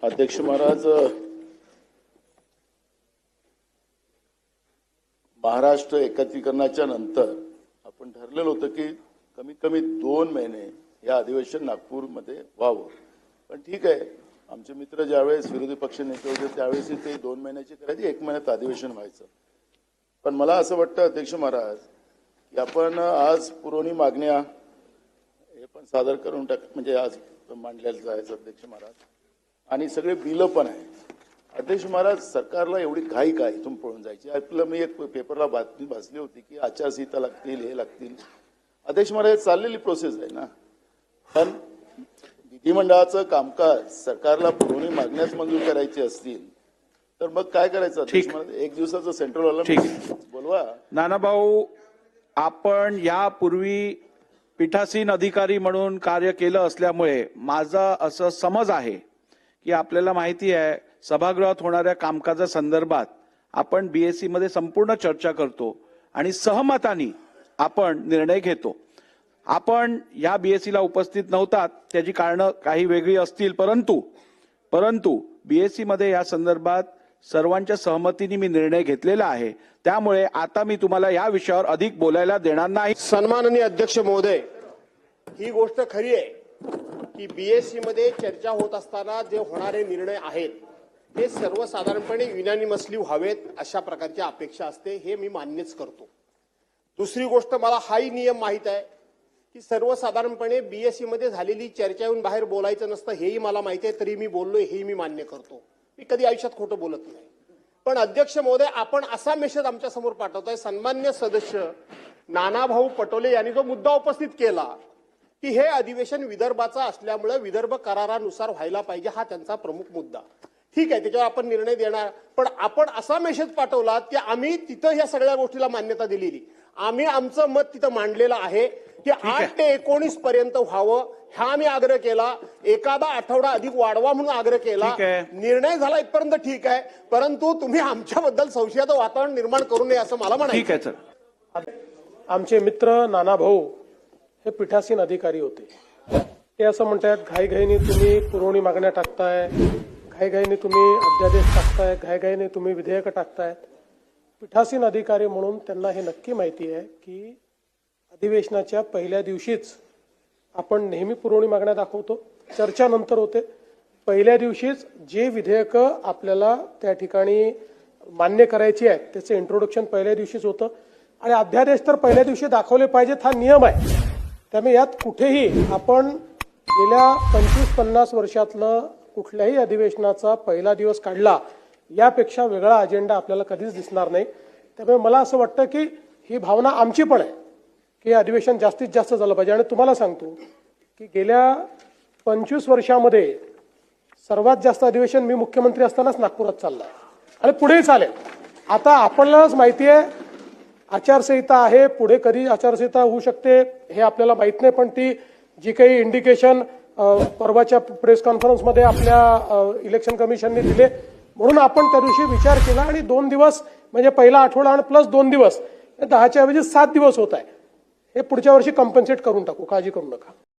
अध्यक्ष महाराज, महाराष्ट्र एकत्रीकरणाच्या नंतर आपण ठरलेलं होतं की कमीत कमी 2 महिने या अधिवेशन नागपूरमध्ये व्हावं. पण ठीक आहे, आमचे मित्र ज्यावेळेस विरोधी पक्ष नेते होते त्यावेळेस ते 2 महिन्याची करायची, 1 महिन्यात अधिवेशन व्हायचं. पण मला असं वाटतं अध्यक्ष महाराज की आपण आज पुरवणी मागण्या हे पण सादर करून म्हणजे आज मांडलेलं जायचं अध्यक्ष महाराज, आणि सगळे बिलं पण आहे. अध्यक्ष महाराज, सरकारला एवढी घाई काय इथून पळून जायची? आपलं मी एक पेपरला बातमी वाचली होती की आचारसंहिता लागतील, हे लागतील. अध्यक्ष महाराज, चाललेली प्रोसेस आहे ना. पण विधिमंडळाचं कामकाज सरकारला पुरवणी मागण्यास मंजूर करायची असतील तर मग काय करायचं अध्यक्ष महाराज? 1 दिवसाचं सेंट्रल ऑलिम्पिक बोलवा. नानाभाऊ, आपण यापूर्वी पीठासीन अधिकारी म्हणून कार्य केलं असल्यामुळे माझा असं समज आहे की आपल्याला माहिती आहे सभागृहात होणाऱ्या कामकाजासंदर्भात आपण बीएससी मध्ये संपूर्ण चर्चा करतो आणि सहमताने आपण निर्णय घेतो. आपण या बीएससीला उपस्थित नव्हतात, त्याची कारणं काही वेगळी असतील, परंतु बीएससी मध्ये या संदर्भात सर्वांच्या सहमतीने मी निर्णय घेतलेला आहे. त्यामुळे आता मी तुम्हाला या विषयावर अधिक बोलायला देणार नाही. सन्माननीय अध्यक्ष महोदय, ही गोष्ट खरी आहे की बीएससी मध्ये चर्चा होत असताना जे होणारे निर्णय आहेत ते सर्वसाधारणपणे युनॅनिमसली व्हावेत अशा प्रकारची अपेक्षा असते, हे मी मान्यच करतो. दुसरी गोष्ट, मला हाही नियम माहित आहे की सर्वसाधारणपणे बीएससी मध्ये झालेली चर्चा येऊन बाहेर बोलायचं नसतं, हेही मला माहिती आहे, तरी मी बोललोय, हेही मी मान्य करतो. मी कधी आयुष्यात खोटं बोलत नाही. पण अध्यक्ष महोदय, आपण असा मेसेज आमच्या समोर पाठवतोय. सन्मान्य सदस्य नानाभाऊ पटोले यांनी जो मुद्दा उपस्थित केला की हे अधिवेशन विदर्भाचा असल्यामुळे विदर्भ करारानुसार व्हायला पाहिजे, हा त्यांचा प्रमुख मुद्दा. ठीक आहे, त्याच्यावर आपण निर्णय देणार. पण आपण असा मेसेज पाठवला की आम्ही तिथं या सगळ्या गोष्टीला मान्यता दिलेली, आम्ही आमचं मत तिथं मांडलेलं आहे की 8 ते 19 पर्यंत व्हावं, हा आम्ही आग्रह केला. एखादा आठवडा अधिक वाढवा म्हणून आग्रह केला. निर्णय झाला इथपर्यंत ठीक आहे, परंतु तुम्ही आमच्याबद्दल संशयाचं वातावरण निर्माण करू नये असं मला म्हणायचं. ठीक आहे सर. आमचे मित्र नानाभाऊ हे पीठासीन अधिकारी होते. ते असं म्हणतात घाईघाईने तुम्ही पुरवणी मागण्या टाकताय, घाईघाईने तुम्ही अध्यादेश टाकताय, घाईघाईने तुम्ही विधेयक टाकतायत. पीठासीन अधिकारी म्हणून त्यांना हे नक्की माहिती आहे की अधिवेशनाच्या पहिल्या दिवशीच आपण नेहमी पुरवणी मागण्या दाखवतो, चर्चा नंतर होते. पहिल्या दिवशीच जे विधेयक आपल्याला त्या ठिकाणी मान्य करायची आहेत त्याचं इंट्रोडक्शन पहिल्या दिवशीच होतं, आणि अध्यादेश तर पहिल्या दिवशी दाखवले पाहिजेत, हा नियम आहे. त्यामुळे यात कुठेही आपण गेल्या 25-50 वर्षातलं कुठल्याही अधिवेशनाचा पहिला दिवस काढला यापेक्षा वेगळा अजेंडा आपल्याला कधीच दिसणार नाही. त्यामुळे मला असं वाटतं की ही भावना आमची पण आहे की अधिवेशन जास्तीत जास्त झालं पाहिजे. आणि तुम्हाला सांगतो की गेल्या 25 वर्षामध्ये सर्वात जास्त अधिवेशन मी मुख्यमंत्री असतानाच नागपुरात चाललंय आणि पुढेही चालेल. आता आपल्यालाच माहिती आहे आचारसंहिता आहे, पुढे कधी आचारसंहिता होऊ शकते हे आपल्याला माहित नाही, पण ती जी काही इंडिकेशन परवाच्या प्रेस कॉन्फरन्समध्ये आपल्या इलेक्शन कमिशनने दिले, म्हणून आपण त्या दिवशी विचार केला आणि 2 दिवस म्हणजे पहिला आठवडा आणि प्लस 2 दिवस 10च्या ऐवजी 7 दिवस होत आहे. हे पुढच्या वर्षी कॉम्पन्सेट करून टाकू, काळजी करू नका.